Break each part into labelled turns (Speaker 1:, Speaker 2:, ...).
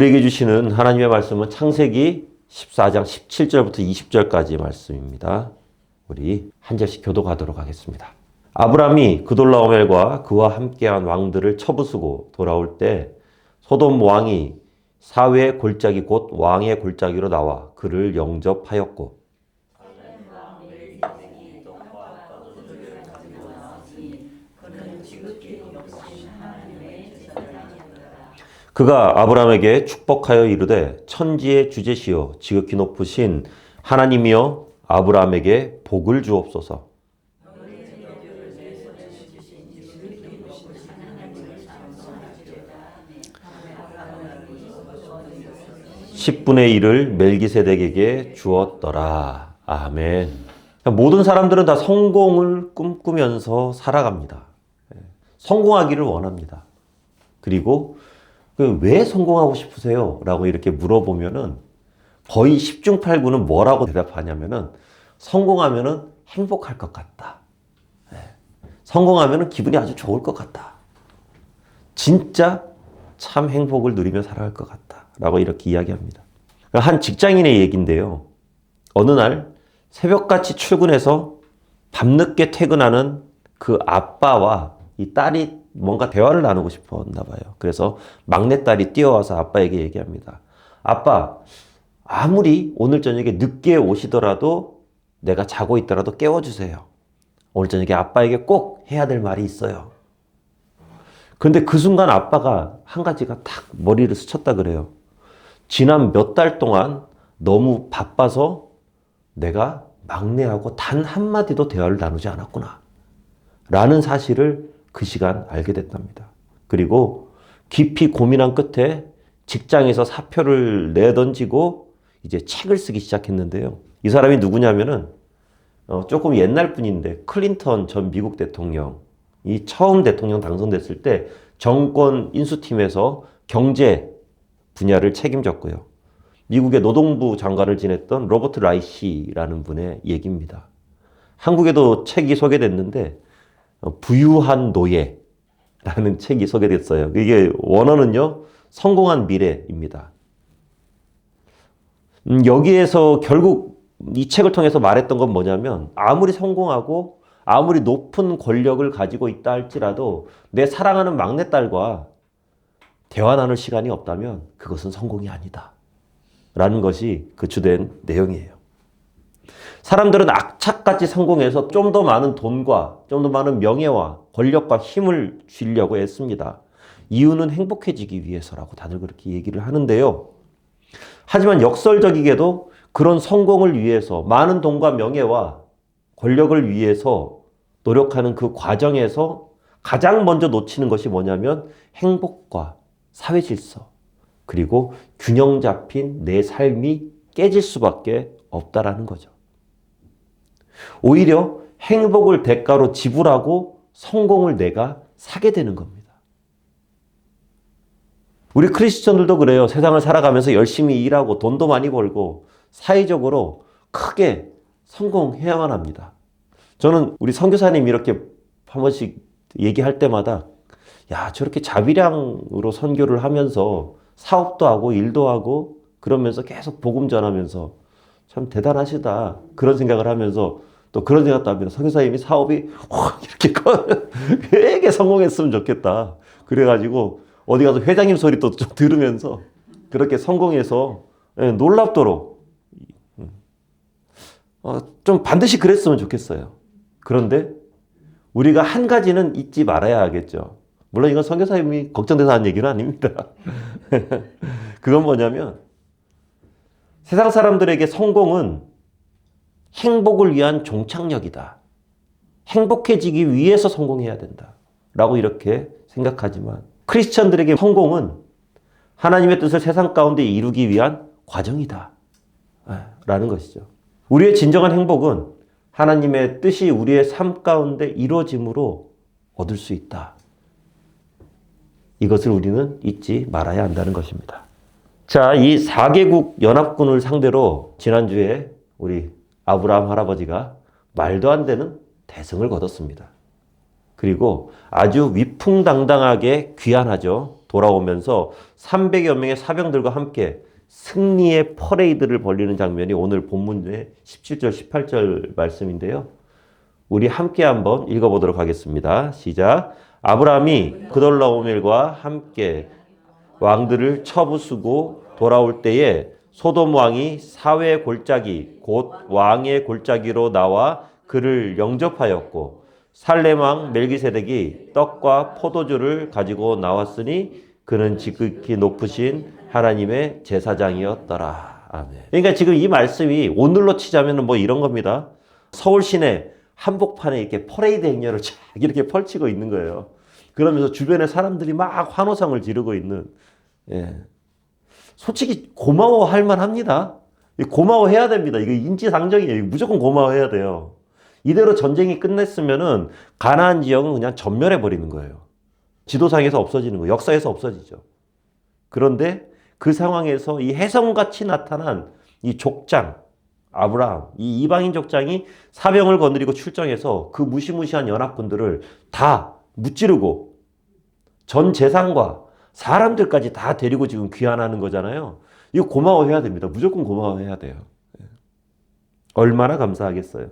Speaker 1: 우리에게 주시는 하나님의 말씀은 창세기 14장 17절부터 20절까지의 말씀입니다. 우리 한 절씩 교독하도록 하겠습니다. 아브람이 그돌라오멜과 그와 함께한 왕들을 쳐부수고 돌아올 때 소돔 왕이 사회의 골짜기 곧 왕의 골짜기로 나와 그를 영접하였고 그가 아브람에게 축복하여 이르되 천지의 주제시여 지극히 높으신 하나님이여 아브람에게 복을 주옵소서. 10분의 1을 멜기세덱에게 주었더라. 아멘. 모든 사람들은 다 성공을 꿈꾸면서 살아갑니다. 성공하기를 원합니다. 그리고 왜 성공하고 싶으세요? 라고 이렇게 물어보면은 거의 10중 8구는 뭐라고 대답하냐면은 성공하면은 행복할 것 같다. 성공하면은 기분이 아주 좋을 것 같다. 진짜 참 행복을 누리며 살아갈 것 같다. 라고 이렇게 이야기합니다. 한 직장인의 얘기인데요. 어느 날 새벽같이 출근해서 밤늦게 퇴근하는 그 아빠와 이 딸이 뭔가 대화를 나누고 싶었나 봐요. 그래서 막내딸이 뛰어와서 아빠에게 얘기합니다. 아빠, 아무리 오늘 저녁에 늦게 오시더라도 내가 자고 있더라도 깨워주세요. 오늘 저녁에 아빠에게 꼭 해야 될 말이 있어요. 그런데 그 순간 아빠가 한 가지가 탁 머리를 스쳤다 그래요. 지난 몇 달 동안 너무 바빠서 내가 막내하고 단 한마디도 대화를 나누지 않았구나. 라는 사실을 그 시간 알게 됐답니다. 그리고 깊이 고민한 끝에 직장에서 사표를 내던지고 이제 책을 쓰기 시작했는데요. 이 사람이 누구냐면은 조금 옛날 분인데 클린턴 전 미국 대통령 이 처음 대통령 당선됐을 때 정권 인수팀에서 경제 분야를 책임졌고요. 미국의 노동부 장관을 지냈던 로버트 라이시라는 분의 얘기입니다. 한국에도 책이 소개됐는데 부유한 노예라는 책이 소개됐어요. 이게 원어는요, 성공한 미래입니다. 여기에서 결국 이 책을 통해서 말했던 건 뭐냐면 아무리 성공하고 아무리 높은 권력을 가지고 있다 할지라도 내 사랑하는 막내딸과 대화 나눌 시간이 없다면 그것은 성공이 아니다. 라는 것이 그 주된 내용이에요. 사람들은 악착같이 성공해서 좀 더 많은 돈과 좀 더 많은 명예와 권력과 힘을 쥐려고 했습니다. 이유는 행복해지기 위해서라고 다들 그렇게 얘기를 하는데요. 하지만 역설적이게도 그런 성공을 위해서 많은 돈과 명예와 권력을 위해서 노력하는 그 과정에서 가장 먼저 놓치는 것이 뭐냐면 행복과 사회 질서 그리고 균형 잡힌 내 삶이 깨질 수밖에 없다라는 거죠. 오히려 행복을 대가로 지불하고 성공을 내가 사게 되는 겁니다. 우리 크리스천들도 그래요. 세상을 살아가면서 열심히 일하고 돈도 많이 벌고 사회적으로 크게 성공해야만 합니다. 저는 우리 선교사님 이렇게 한 번씩 얘기할 때마다 야, 저렇게 자비량으로 선교를 하면서 사업도 하고 일도 하고 그러면서 계속 복음 전하면서 참 대단하시다. 그런 생각을 하면서 또 그런 생각도 합니다. 선교사님이 사업이 이렇게 되게 성공했으면 좋겠다. 그래가지고 어디 가서 회장님 소리도 좀 들으면서 그렇게 성공해서 놀랍도록 좀 반드시 그랬으면 좋겠어요. 그런데 우리가 한 가지는 잊지 말아야 하겠죠. 물론 이건 선교사님이 걱정돼서 하는 얘기는 아닙니다. 그건 뭐냐면 세상 사람들에게 성공은 행복을 위한 종착역이다. 행복해지기 위해서 성공해야 된다. 라고 이렇게 생각하지만 크리스천들에게 성공은 하나님의 뜻을 세상 가운데 이루기 위한 과정이다. 라는 것이죠. 우리의 진정한 행복은 하나님의 뜻이 우리의 삶 가운데 이루어짐으로 얻을 수 있다. 이것을 우리는 잊지 말아야 한다는 것입니다. 자, 이 4개국 연합군을 상대로 지난주에 우리 아브라함 할아버지가 말도 안 되는 대승을 거뒀습니다. 그리고 아주 위풍당당하게 귀환하죠. 돌아오면서 300여 명의 사병들과 함께 승리의 퍼레이드를 벌리는 장면이 오늘 본문의 17절, 18절 말씀인데요. 우리 함께 한번 읽어보도록 하겠습니다. 시작. 아브라함이 그돌라오멜과 함께 왕들을 쳐부수고 돌아올 때에 소돔 왕이 사회 골짜기 곧 왕의 골짜기로 나와 그를 영접하였고 살렘 왕 멜기세덱이 떡과 포도주를 가지고 나왔으니 그는 지극히 높으신 하나님의 제사장이었더라. 아멘. 그러니까 지금 이 말씀이 오늘로 치자면 뭐 이런 겁니다. 서울 시내 한복판에 이렇게 퍼레이드 행렬을 쫙 이렇게 펼치고 있는 거예요. 그러면서 주변에 사람들이 막 환호성을 지르고 있는. 예. 솔직히 고마워할 만합니다. 고마워해야 됩니다. 이거 인지상정이에요. 무조건 고마워해야 돼요. 이대로 전쟁이 끝냈으면은 가나안 지역은 그냥 전멸해 버리는 거예요. 지도상에서 없어지는 거예요. 역사에서 없어지죠. 그런데 그 상황에서 이 혜성같이 나타난 이 족장 아브라함, 이 이방인 족장이 사병을 거느리고 출정해서 그 무시무시한 연합군들을 다 무찌르고 전 재산과 사람들까지 다 데리고 지금 귀환하는 거잖아요. 이거 고마워해야 됩니다. 무조건 고마워해야 돼요. 얼마나 감사하겠어요.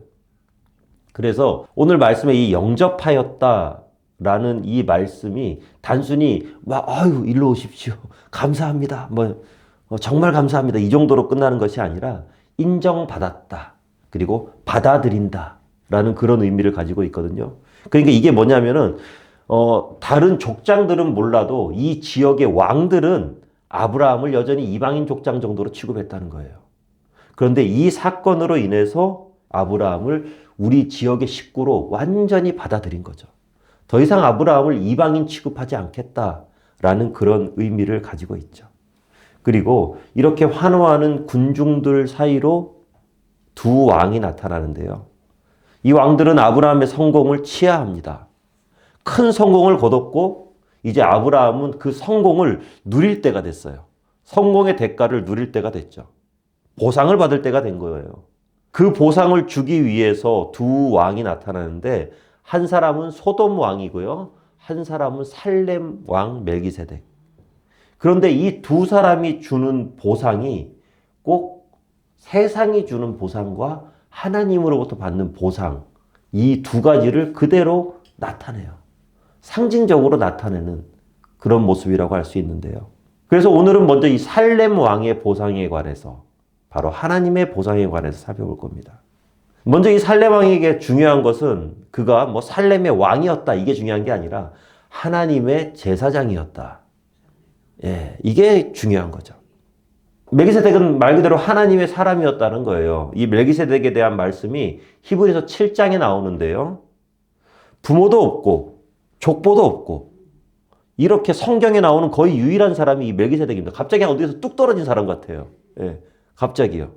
Speaker 1: 그래서 오늘 말씀에 이 영접하였다라는 이 말씀이 단순히 막 아유 일로 오십시오. 감사합니다. 정말 감사합니다. 이 정도로 끝나는 것이 아니라 인정받았다. 그리고 받아들인다라는 그런 의미를 가지고 있거든요. 그러니까 이게 뭐냐면은 다른 족장들은 몰라도 이 지역의 왕들은 아브라함을 여전히 이방인 족장 정도로 취급했다는 거예요. 그런데 이 사건으로 인해서 아브라함을 우리 지역의 식구로 완전히 받아들인 거죠. 더 이상 아브라함을 이방인 취급하지 않겠다라는 그런 의미를 가지고 있죠. 그리고 이렇게 환호하는 군중들 사이로 두 왕이 나타나는데요. 이 왕들은 아브라함의 성공을 치하합니다. 큰 성공을 거뒀고 이제 아브라함은 그 성공을 누릴 때가 됐어요. 성공의 대가를 누릴 때가 됐죠. 보상을 받을 때가 된 거예요. 그 보상을 주기 위해서 두 왕이 나타나는데 한 사람은 소돔 왕이고요. 한 사람은 살렘 왕 멜기세덱. 그런데 이 두 사람이 주는 보상이 꼭 세상이 주는 보상과 하나님으로부터 받는 보상, 이 두 가지를 그대로 나타내요. 상징적으로 나타내는 그런 모습이라고 할 수 있는데요. 그래서 오늘은 먼저 이 살렘 왕의 보상에 관해서 바로 하나님의 보상에 관해서 살펴볼 겁니다. 먼저 이 살렘 왕에게 중요한 것은 그가 뭐 살렘의 왕이었다 이게 중요한 게 아니라 하나님의 제사장이었다. 예, 이게 중요한 거죠. 멜기세덱은 말 그대로 하나님의 사람이었다는 거예요. 이 멜기세덱에 대한 말씀이 히브리서 7장에 나오는데요. 부모도 없고 족보도 없고 이렇게 성경에 나오는 거의 유일한 사람이 이 멜기세덱입니다. 갑자기 어디서 뚝 떨어진 사람 같아요. 예, 갑자기요.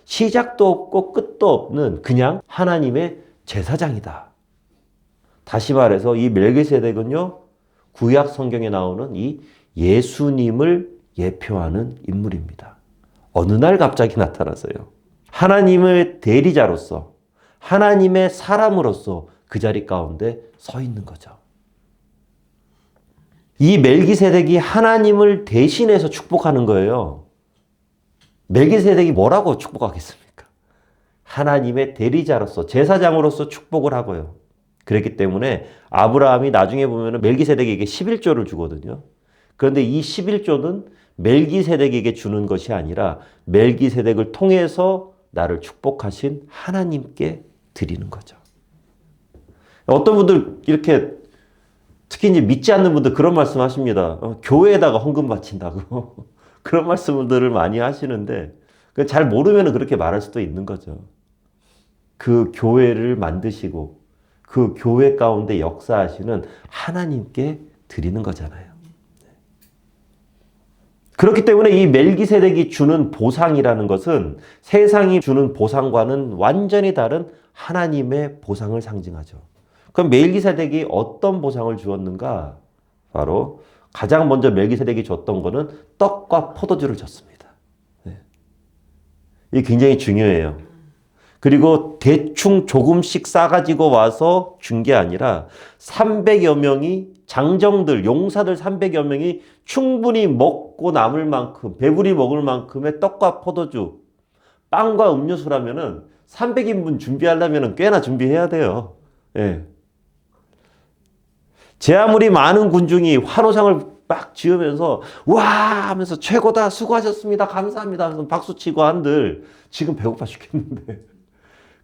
Speaker 1: 시작도 없고 끝도 없는 그냥 하나님의 제사장이다. 다시 말해서 이 멜기세덱은요. 구약 성경에 나오는 이 예수님을 예표하는 인물입니다. 어느 날 갑자기 나타나서요. 하나님의 대리자로서 하나님의 사람으로서 그 자리 가운데 서 있는 거죠. 이 멜기세덱이 하나님을 대신해서 축복하는 거예요. 멜기세덱이 뭐라고 축복하겠습니까? 하나님의 대리자로서 제사장으로서 축복을 하고요. 그렇기 때문에 아브라함이 나중에 보면 멜기세덱에게 11조를 주거든요. 그런데 이 11조는 멜기세덱에게 주는 것이 아니라 멜기세덱을 통해서 나를 축복하신 하나님께 드리는 거죠. 어떤 분들 이렇게 특히 이제 믿지 않는 분들 그런 말씀 하십니다. 교회에다가 헌금 바친다고. 그런 말씀들을 많이 하시는데 잘 모르면 그렇게 말할 수도 있는 거죠. 그 교회를 만드시고 그 교회 가운데 역사하시는 하나님께 드리는 거잖아요. 그렇기 때문에 이 멜기세덱이 주는 보상이라는 것은 세상이 주는 보상과는 완전히 다른 하나님의 보상을 상징하죠. 그럼 멜기세덱이 어떤 보상을 주었는가? 바로 가장 먼저 멜기세덱이 줬던 거는 떡과 포도주를 줬습니다. 네. 이게 굉장히 중요해요. 그리고 대충 조금씩 싸가지고 와서 준 게 아니라 300여 명이 장정들, 용사들 300여 명이 충분히 먹고 남을 만큼, 배부리 먹을 만큼의 떡과 포도주, 빵과 음료수라면은 300인분 준비하려면 꽤나 준비해야 돼요. 예. 제 아무리 많은 군중이 환호상을 막 지으면서 와 하면서 최고다 수고하셨습니다 감사합니다 하면서 박수치고 한들 지금 배고파 죽겠는데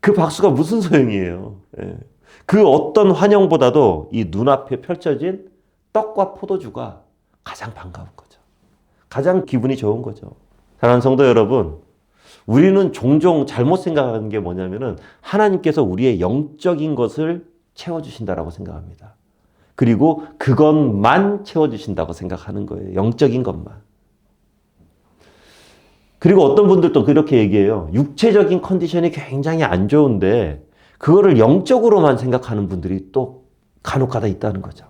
Speaker 1: 그 박수가 무슨 소용이에요. 예. 그 어떤 환영보다도 이 눈앞에 펼쳐진 떡과 포도주가 가장 반가운 거죠. 가장 기분이 좋은 거죠. 사랑하는 성도 여러분, 우리는 종종 잘못 생각하는 게 뭐냐면은 하나님께서 우리의 영적인 것을 채워주신다라고 생각합니다. 그리고 그것만 채워주신다고 생각하는 거예요. 영적인 것만. 그리고 어떤 분들도 그렇게 얘기해요. 육체적인 컨디션이 굉장히 안 좋은데 그거를 영적으로만 생각하는 분들이 또 간혹가다 있다는 거죠.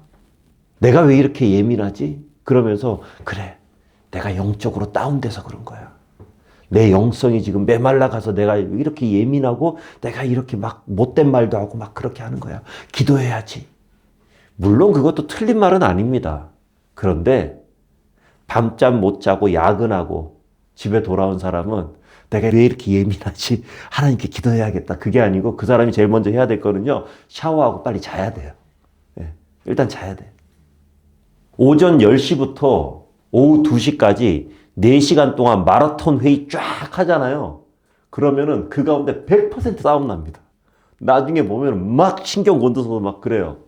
Speaker 1: 내가 왜 이렇게 예민하지? 그러면서 그래, 내가 영적으로 다운돼서 그런 거야. 내 영성이 지금 메말라가서 내가 이렇게 예민하고 내가 이렇게 막 못된 말도 하고 막 그렇게 하는 거야. 기도해야지. 물론 그것도 틀린 말은 아닙니다. 그런데 밤잠 못 자고 야근하고 집에 돌아온 사람은 내가 왜 이렇게 예민하지? 하나님께 기도해야겠다. 그게 아니고 그 사람이 제일 먼저 해야 될 거는요. 샤워하고 빨리 자야 돼요. 네, 일단 자야 돼요. 오전 10시부터 오후 2시까지 4시간 동안 마라톤 회의 쫙 하잖아요. 그러면은 그 가운데 100% 싸움 납니다. 나중에 보면 막 신경 곤두서서 막 그래요.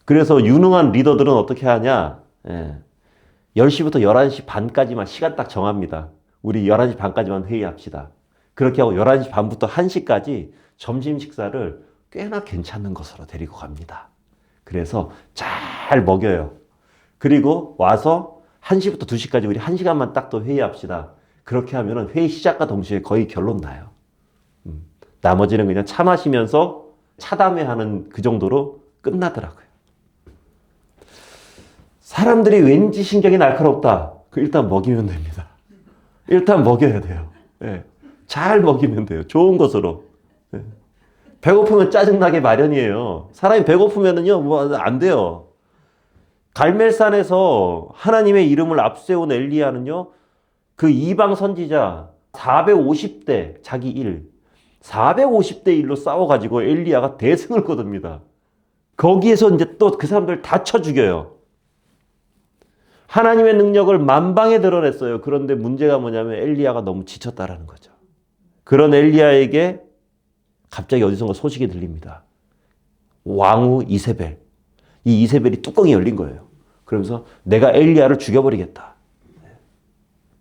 Speaker 1: 그래서 유능한 리더들은 어떻게 하냐? 10시부터 11시 반까지만 시간 딱 정합니다. 우리 11시 반까지만 회의합시다. 그렇게 하고 11시 반부터 1시까지 점심 식사를 꽤나 괜찮은 것으로 데리고 갑니다. 그래서 잘 먹여요. 그리고 와서 1시부터 2시까지 우리 1시간만 딱 또 회의합시다. 그렇게 하면은 회의 시작과 동시에 거의 결론 나요. 나머지는 그냥 차 마시면서 차담회하는 그 정도로 끝나더라고요. 사람들이 왠지 신경이 날카롭다. 일단 먹이면 됩니다. 일단 먹여야 돼요. 네. 잘 먹이면 돼요. 좋은 것으로. 네. 배고프면 짜증나게 마련이에요. 사람이 배고프면은요, 뭐 안 돼요. 갈멜산에서 하나님의 이름을 앞세운 엘리야는요, 그 이방 선지자 450대 자기 일, 450대 1로 싸워가지고 엘리야가 대승을 거둡니다. 거기에서 이제 또 그 사람들 다 쳐 죽여요. 하나님의 능력을 만방에 드러냈어요. 그런데 문제가 뭐냐면 엘리야가 너무 지쳤다라는 거죠. 그런 엘리야에게 갑자기 어디선가 소식이 들립니다. 왕후 이세벨. 이 이세벨이 뚜껑이 열린 거예요. 그러면서 내가 엘리야를 죽여버리겠다.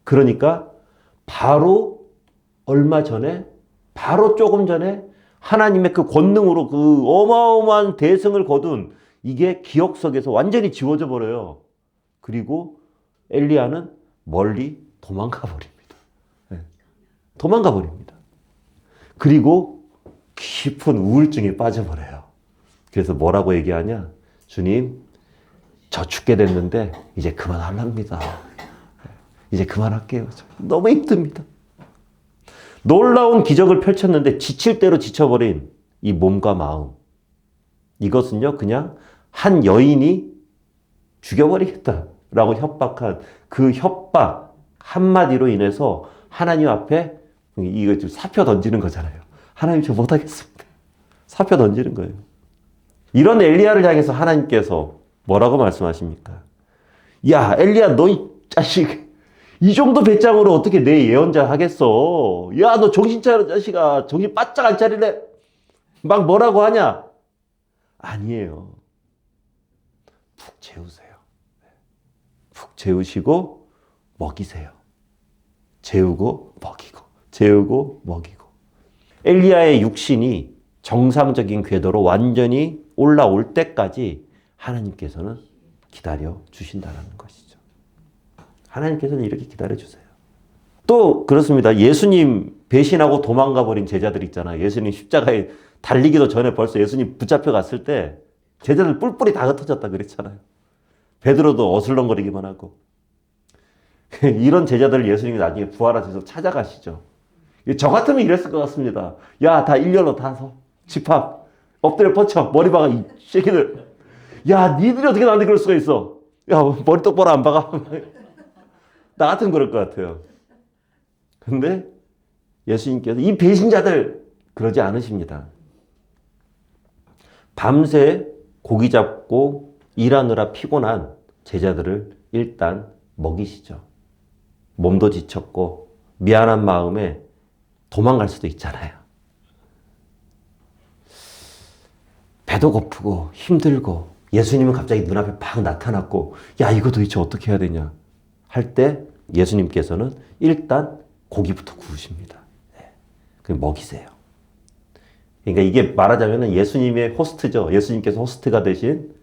Speaker 1: 그러니까 바로 얼마 전에, 바로 조금 전에 하나님의 그 권능으로 그 어마어마한 대승을 거둔 이게 기억 속에서 완전히 지워져 버려요. 그리고 엘리야는 멀리 도망가 버립니다. 도망가 버립니다. 그리고 깊은 우울증에 빠져버려요. 그래서 뭐라고 얘기하냐? 주님, 저 죽게 됐는데 이제 그만하랍니다. 이제 그만할게요. 너무 힘듭니다. 놀라운 기적을 펼쳤는데 지칠 대로 지쳐버린 이 몸과 마음. 이것은요, 그냥 한 여인이 죽여버리겠다라고 협박한 그 협박 한마디로 인해서 하나님 앞에 이거 좀 사표 던지는 거잖아요. 하나님 저 못하겠습니다. 사표 던지는 거예요. 이런 엘리야를 향해서 하나님께서 뭐라고 말씀하십니까? 야, 엘리야, 너 이 자식, 이 정도 배짱으로 어떻게 내 예언자 하겠어? 야, 너 정신 차려, 자식아. 정신 바짝 안 차릴래? 막 뭐라고 하냐? 아니에요. 푹 재우세요. 푹 재우시고 먹이세요. 재우고 먹이고, 재우고 먹이고. 엘리야의 육신이 정상적인 궤도로 완전히 올라올 때까지 하나님께서는 기다려 주신다는 것이죠. 하나님께서는 이렇게 기다려 주세요. 또 그렇습니다. 예수님 배신하고 도망가 버린 제자들 있잖아요. 예수님 십자가에 달리기도 전에 벌써 예수님 붙잡혀 갔을 때 제자들 뿔뿔이 다 흩어졌다 그랬잖아요. 베드로도 어슬렁거리기만 하고. 이런 제자들을 예수님이 나중에 부활하셔서 찾아가시죠. 저 같으면 이랬을 것 같습니다. 야, 다 일렬로 다서 집합 엎드려 뻗쳐 머리 박아 이 새끼들. 야, 니들이 어떻게 나한테 그럴 수가 있어? 야, 머리 똑바로 안 박아? 나 같으면 그럴 것 같아요. 근데 예수님께서 이 배신자들 그러지 않으십니다. 밤새 고기 잡고 일하느라 피곤한 제자들을 일단 먹이시죠. 몸도 지쳤고 미안한 마음에 도망갈 수도 있잖아요. 배도 고프고 힘들고 예수님은 갑자기 눈앞에 팍 나타났고 야, 이거 도대체 어떻게 해야 되냐 할 때 예수님께서는 일단 고기부터 구우십니다. 그냥 먹이세요. 그러니까 이게 말하자면 예수님의 호스트죠. 예수님께서 호스트가 되신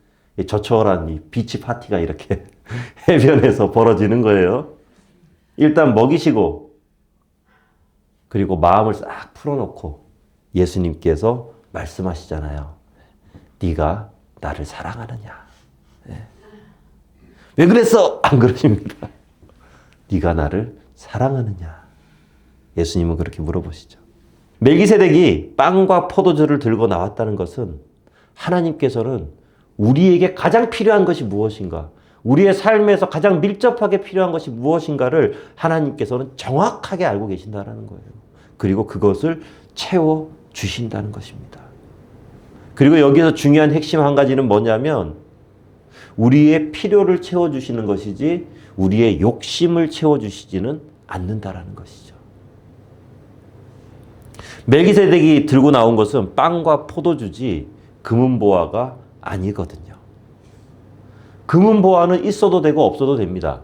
Speaker 1: 저초월한 이 비치 파티가 이렇게 해변에서 벌어지는 거예요. 일단 먹이시고 그리고 마음을 싹 풀어놓고 예수님께서 말씀하시잖아요. 네가 나를 사랑하느냐? 왜 그랬어? 안 그러십니다. 네가 나를 사랑하느냐? 예수님은 그렇게 물어보시죠. 멜기세덱이 빵과 포도주를 들고 나왔다는 것은 하나님께서는 우리에게 가장 필요한 것이 무엇인가, 우리의 삶에서 가장 밀접하게 필요한 것이 무엇인가를 하나님께서는 정확하게 알고 계신다는 거예요. 그리고 그것을 채워주신다는 것입니다. 그리고 여기서 중요한 핵심 한 가지는 뭐냐면 우리의 필요를 채워주시는 것이지 우리의 욕심을 채워주시지는 않는다라는 것이죠. 멜기세덱이 들고 나온 것은 빵과 포도주지 금은보화가 아니거든요. 금은보화는 있어도 되고 없어도 됩니다.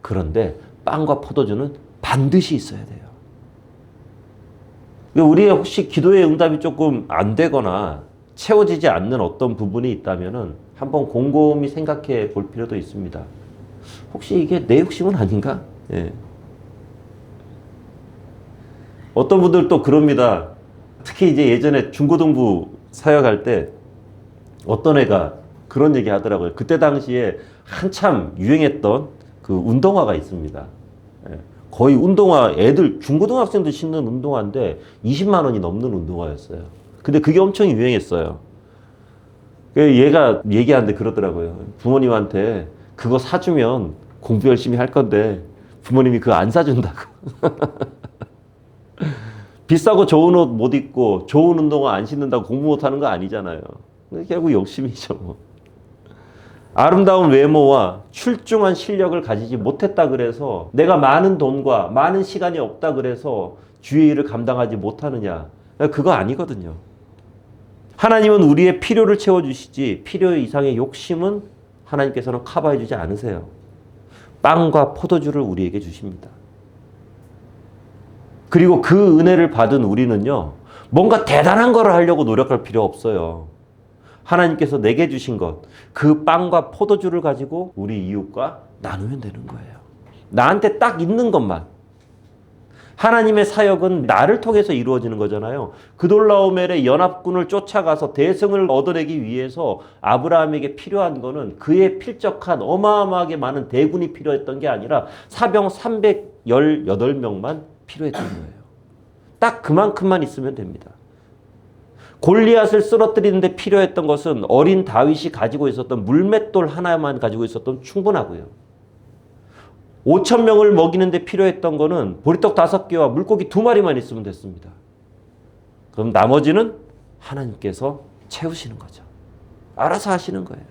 Speaker 1: 그런데 빵과 포도주는 반드시 있어야 돼요. 우리의 혹시 기도의 응답이 조금 안 되거나 채워지지 않는 어떤 부분이 있다면 한번 곰곰이 생각해 볼 필요도 있습니다. 혹시 이게 내 욕심은 아닌가? 예. 어떤 분들 또 그럽니다. 특히 이제 예전에 중고등부 사역할 때 어떤 애가 그런 얘기 하더라고요. 그때 당시에 한참 유행했던 그 운동화가 있습니다. 예. 거의 운동화, 애들, 중고등학생들 신는 운동화인데 20만 원이 넘는 운동화였어요. 근데 그게 엄청 유행했어요. 얘가 얘기하는데 그러더라고요. 부모님한테 그거 사주면 공부 열심히 할 건데 부모님이 그거 안 사준다고. 비싸고 좋은 옷 못 입고 좋은 운동화 안 신는다고 공부 못하는 거 아니잖아요. 결국 욕심이죠. 뭐. 아름다운 외모와 출중한 실력을 가지지 못했다 그래서 내가 많은 돈과 많은 시간이 없다 그래서 주의 일을 감당하지 못하느냐. 그거 아니거든요. 하나님은 우리의 필요를 채워주시지 필요 이상의 욕심은 하나님께서는 커버해주지 않으세요. 빵과 포도주를 우리에게 주십니다. 그리고 그 은혜를 받은 우리는요, 뭔가 대단한 걸 하려고 노력할 필요 없어요. 하나님께서 내게 주신 것, 그 빵과 포도주를 가지고 우리 이웃과 나누면 되는 거예요. 나한테 딱 있는 것만. 하나님의 사역은 나를 통해서 이루어지는 거잖아요. 그돌라오멜의 연합군을 쫓아가서 대승을 얻어내기 위해서 아브라함에게 필요한 거는 그의 필적한 어마어마하게 많은 대군이 필요했던 게 아니라 사병 318명만 필요했던 거예요. 딱 그만큼만 있으면 됩니다. 골리앗을 쓰러뜨리는데 필요했던 것은 어린 다윗이 가지고 있었던 물맷돌 하나만 가지고 있었던 충분하고요. 5,000명을 먹이는데 필요했던 거는 보리떡 5개와 물고기 2마리만 있으면 됐습니다. 그럼 나머지는 하나님께서 채우시는 거죠. 알아서 하시는 거예요.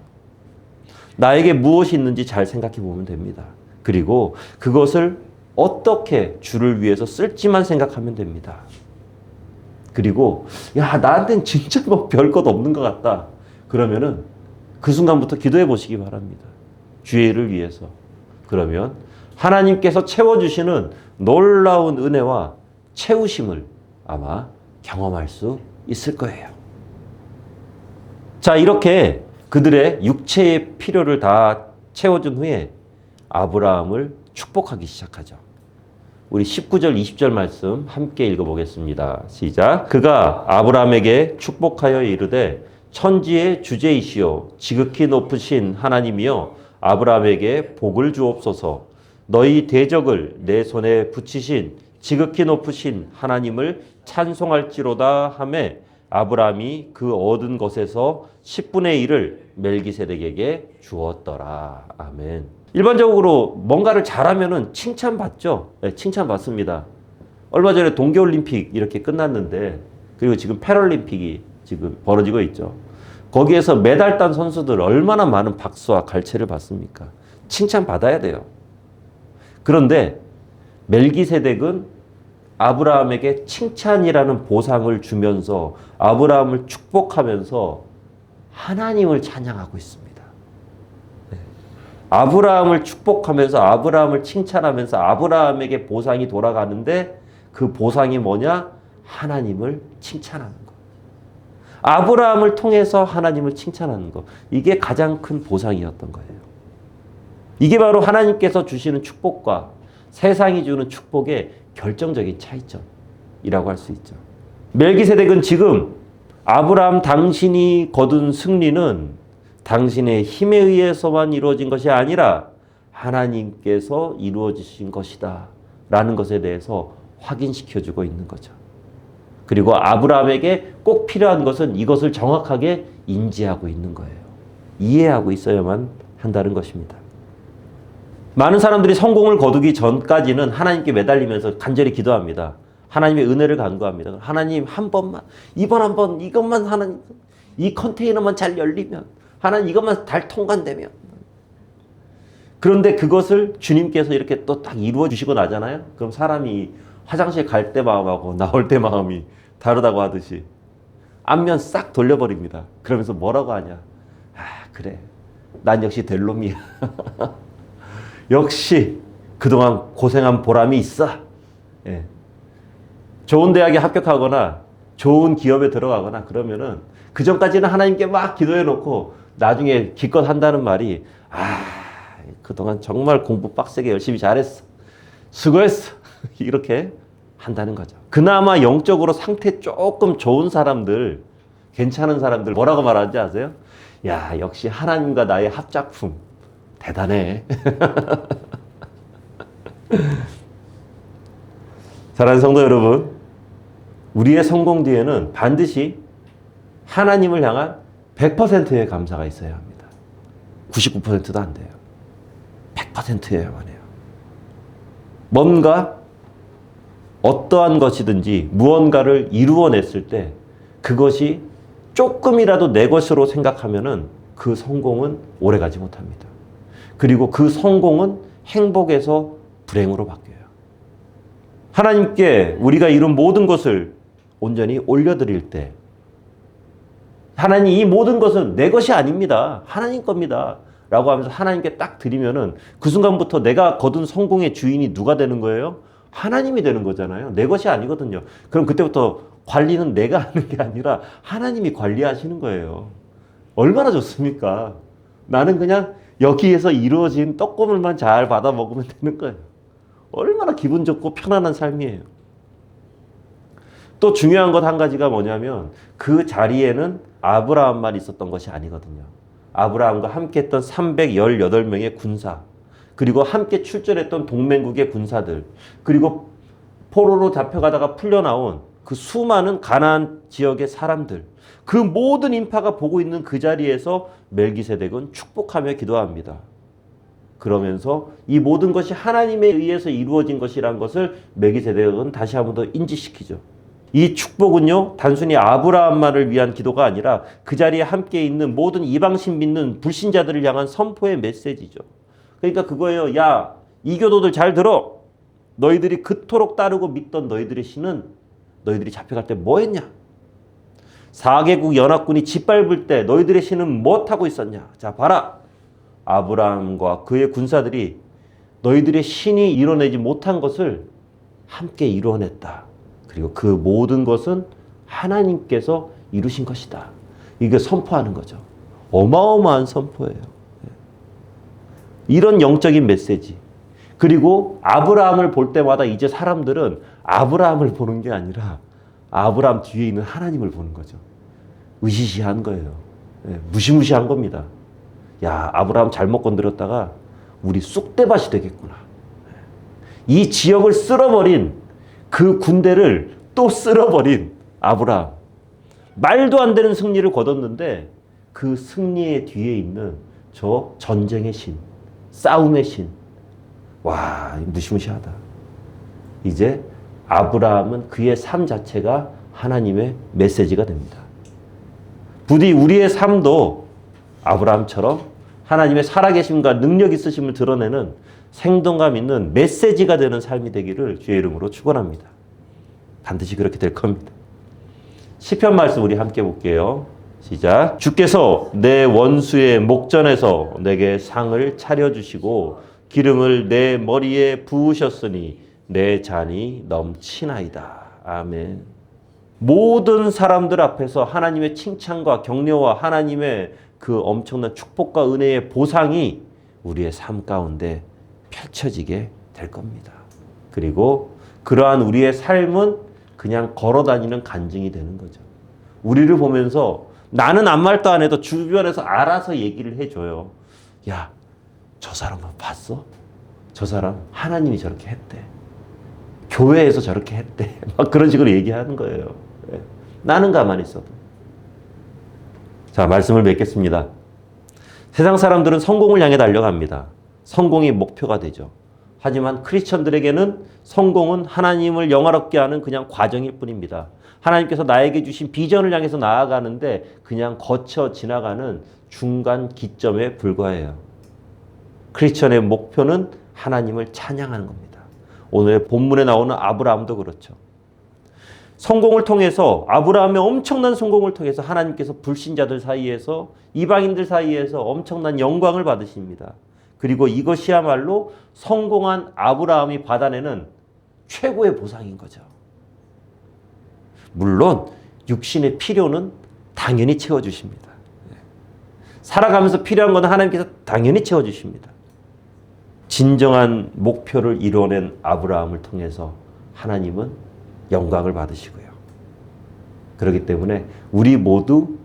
Speaker 1: 나에게 무엇이 있는지 잘 생각해 보면 됩니다. 그리고 그것을 어떻게 주를 위해서 쓸지만 생각하면 됩니다. 그리고 야, 나한테는 진짜 뭐 별것 없는 것 같다. 그러면은 그 순간부터 기도해 보시기 바랍니다. 주의 일을 위해서. 그러면 하나님께서 채워주시는 놀라운 은혜와 채우심을 아마 경험할 수 있을 거예요. 자, 이렇게 그들의 육체의 필요를 다 채워준 후에 아브라함을 축복하기 시작하죠. 우리 19절, 20절 말씀 함께 읽어보겠습니다. 시작. 그가 아브라함에게 축복하여 이르되 천지의 주제이시오 지극히 높으신 하나님이여 아브라함에게 복을 주옵소서. 너희 대적을 내 손에 붙이신 지극히 높으신 하나님을 찬송할지로다 하매 아브라함이 그 얻은 것에서 10분의 1을 멜기세덱에게 주었더라. 아멘. 일반적으로 뭔가를 잘하면은 칭찬받죠. 네, 칭찬받습니다. 얼마 전에 동계올림픽 이렇게 끝났는데, 그리고 지금 패럴림픽이 지금 벌어지고 있죠. 거기에서 메달 딴 선수들 얼마나 많은 박수와 갈채를 받습니까? 칭찬받아야 돼요. 그런데 멜기세덱은 아브라함에게 칭찬이라는 보상을 주면서 아브라함을 축복하면서 하나님을 찬양하고 있습니다. 네. 아브라함을 축복하면서 아브라함을 칭찬하면서 아브라함에게 보상이 돌아가는데 그 보상이 뭐냐? 하나님을 칭찬하는 것. 아브라함을 통해서 하나님을 칭찬하는 것. 이게 가장 큰 보상이었던 거예요. 이게 바로 하나님께서 주시는 축복과 세상이 주는 축복의 결정적인 차이점이라고 할 수 있죠. 멜기세덱은 지금 아브라함 당신이 거둔 승리는 당신의 힘에 의해서만 이루어진 것이 아니라 하나님께서 이루어지신 것이다 라는 것에 대해서 확인시켜주고 있는 거죠. 그리고 아브라함에게 꼭 필요한 것은 이것을 정확하게 인지하고 있는 거예요. 이해하고 있어야만 한다는 것입니다. 많은 사람들이 성공을 거두기 전까지는 하나님께 매달리면서 간절히 기도합니다. 하나님의 은혜를 간구합니다. 하나님 한 번만, 이번 한 번, 이것만 하나님, 이 컨테이너만 잘 열리면, 하나님 이것만 잘 통과되면. 그런데 그것을 주님께서 이렇게 또 딱 이루어 주시고 나잖아요. 그럼 사람이 화장실 갈 때 마음하고 나올 때 마음이 다르다고 하듯이 앞면 싹 돌려버립니다. 그러면서 뭐라고 하냐. 아, 그래. 난 역시 될 놈이야. 역시 그동안 고생한 보람이 있어. 예. 좋은 대학에 합격하거나 좋은 기업에 들어가거나 그러면은 그 전까지는 하나님께 막 기도해 놓고 나중에 기껏 한다는 말이 그동안 정말 공부 빡세게 열심히 잘했어. 수고했어. 이렇게 한다는 거죠. 그나마 영적으로 상태 조금 좋은 사람들, 괜찮은 사람들 뭐라고 말하는지 아세요? 야, 역시 하나님과 나의 합작품. 대단해. 사랑하는 성도 여러분, 우리의 성공 뒤에는 반드시 하나님을 향한 100%의 감사가 있어야 합니다. 99%도 안 돼요. 100%여야만 해요. 뭔가 어떠한 것이든지 무언가를 이루어냈을 때 그것이 조금이라도 내 것으로 생각하면은 그 성공은 오래가지 못합니다. 그리고 그 성공은 행복에서 불행으로 바뀌어요. 하나님께 우리가 이룬 모든 것을 온전히 올려드릴 때 하나님 이 모든 것은 내 것이 아닙니다. 하나님 겁니다. 라고 하면서 하나님께 딱 드리면은 그 순간부터 내가 거둔 성공의 주인이 누가 되는 거예요? 하나님이 되는 거잖아요. 내 것이 아니거든요. 그럼 그때부터 관리는 내가 하는 게 아니라 하나님이 관리하시는 거예요. 얼마나 좋습니까? 나는 그냥 여기에서 이루어진 떡고물만 잘 받아 먹으면 되는 거예요. 얼마나 기분 좋고 편안한 삶이에요. 또 중요한 것 한 가지가 뭐냐면 그 자리에는 아브라함만 있었던 것이 아니거든요. 아브라함과 함께 했던 318명의 군사, 그리고 함께 출전했던 동맹국의 군사들, 그리고 포로로 잡혀가다가 풀려나온 그 수많은 가나안 지역의 사람들, 그 모든 인파가 보고 있는 그 자리에서 멜기세덱은 축복하며 기도합니다. 그러면서 이 모든 것이 하나님에 의해서 이루어진 것이라는 것을 멜기세덱은 다시 한 번 더 인지시키죠. 이 축복은요, 단순히 아브라함만을 위한 기도가 아니라 그 자리에 함께 있는 모든 이방신 믿는 불신자들을 향한 선포의 메시지죠. 그러니까 그거예요. 야, 이교도들 잘 들어. 너희들이 그토록 따르고 믿던 너희들의 신은 너희들이 잡혀갈 때 뭐 했냐? 4개국 연합군이 짓밟을 때 너희들의 신은 뭐 하고 있었냐? 자, 봐라. 아브라함과 그의 군사들이 너희들의 신이 이뤄내지 못한 것을 함께 이뤄냈다. 그리고 그 모든 것은 하나님께서 이루신 것이다. 이게 선포하는 거죠. 어마어마한 선포예요. 이런 영적인 메시지. 그리고 아브라함을 볼 때마다 이제 사람들은 아브라함을 보는 게 아니라 아브라함 뒤에 있는 하나님을 보는 거죠. 으시시한 거예요. 무시무시한 겁니다. 야, 아브라함 잘못 건드렸다가 우리 쑥대밭이 되겠구나. 이 지역을 쓸어버린 그 군대를 또 쓸어버린 아브라함. 말도 안 되는 승리를 거뒀는데 그 승리의 뒤에 있는 저 전쟁의 신, 싸움의 신. 와, 무시무시하다. 이제 아브라함은 그의 삶 자체가 하나님의 메시지가 됩니다. 부디 우리의 삶도 아브라함처럼 하나님의 살아계심과 능력 있으심을 드러내는 생동감 있는 메시지가 되는 삶이 되기를 주의 이름으로 축원합니다. 반드시 그렇게 될 겁니다. 시편 말씀 우리 함께 볼게요. 시작. 주께서 내 원수의 목전에서 내게 상을 차려주시고 기름을 내 머리에 부으셨으니 내 잔이 넘치나이다. 아멘. 모든 사람들 앞에서 하나님의 칭찬과 격려와 하나님의 그 엄청난 축복과 은혜의 보상이 우리의 삶 가운데 펼쳐지게 될 겁니다. 그리고 그러한 우리의 삶은 그냥 걸어다니는 간증이 되는 거죠. 우리를 보면서 나는 아무 말도 안 해도 주변에서 알아서 얘기를 해줘요. 야, 저 사람 봤어? 저 사람 하나님이 저렇게 했대. 교회에서 저렇게 했대. 막 그런 식으로 얘기하는 거예요. 나는 가만히 있어도. 자, 말씀을 맺겠습니다. 세상 사람들은 성공을 향해 달려갑니다. 성공이 목표가 되죠. 하지만 크리스천들에게는 성공은 하나님을 영화롭게 하는 그냥 과정일 뿐입니다. 하나님께서 나에게 주신 비전을 향해서 나아가는데 그냥 거쳐 지나가는 중간 기점에 불과해요. 크리스천의 목표는 하나님을 찬양하는 겁니다. 오늘 본문에 나오는 아브라함도 그렇죠. 성공을 통해서 아브라함의 엄청난 성공을 통해서 하나님께서 불신자들 사이에서 이방인들 사이에서 엄청난 영광을 받으십니다. 그리고 이것이야말로 성공한 아브라함이 받아내는 최고의 보상인 거죠. 물론 육신의 필요는 당연히 채워주십니다. 살아가면서 필요한 건 하나님께서 당연히 채워주십니다. 진정한 목표를 이뤄낸 아브라함을 통해서 하나님은 영광을 받으시고요. 그렇기 때문에 우리 모두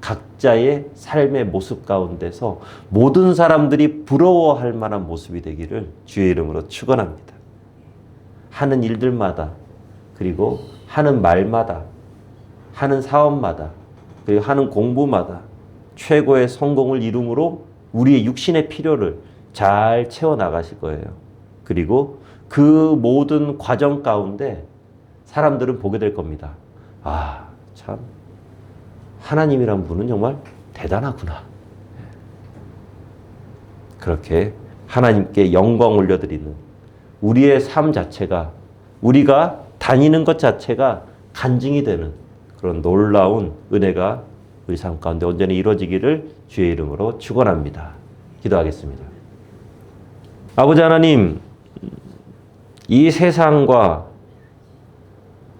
Speaker 1: 각자의 삶의 모습 가운데서 모든 사람들이 부러워할 만한 모습이 되기를 주의 이름으로 축원합니다. 하는 일들마다, 그리고 하는 말마다, 하는 사업마다, 그리고 하는 공부마다 최고의 성공을 이룸으로 우리의 육신의 필요를 잘 채워나가실 거예요. 그리고 그 모든 과정 가운데 사람들은 보게 될 겁니다. 아, 참 하나님이란 분은 정말 대단하구나. 그렇게 하나님께 영광 올려드리는 우리의 삶 자체가, 우리가 다니는 것 자체가 간증이 되는 그런 놀라운 은혜가 우리 삶 가운데 온전히 이루어지기를 주의 이름으로 축원합니다. 기도하겠습니다. 아버지 하나님, 이 세상과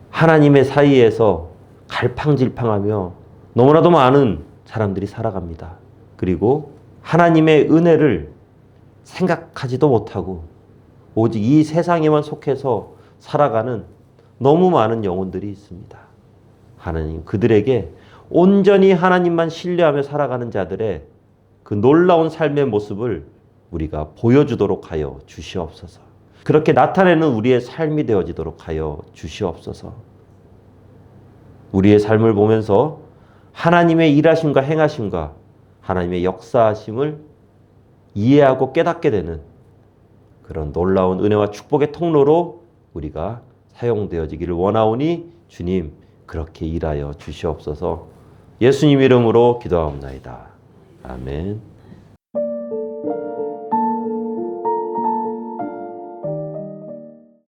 Speaker 1: 하나님의 사이에서 갈팡질팡하며 너무나도 많은 사람들이 살아갑니다. 그리고 하나님의 은혜를 생각하지도 못하고 오직 이 세상에만 속해서 살아가는 너무 많은 영혼들이 있습니다. 하나님, 그들에게 온전히 하나님만 신뢰하며 살아가는 자들의 그 놀라운 삶의 모습을 우리가 보여주도록 하여 주시옵소서. 그렇게 나타내는 우리의 삶이 되어지도록 하여 주시옵소서. 우리의 삶을 보면서 하나님의 일하심과 행하심과 하나님의 역사하심을 이해하고 깨닫게 되는 그런 놀라운 은혜와 축복의 통로로 우리가 사용되어지기를 원하오니 주님 그렇게 일하여 주시옵소서. 예수님 이름으로 기도하옵나이다. 아멘.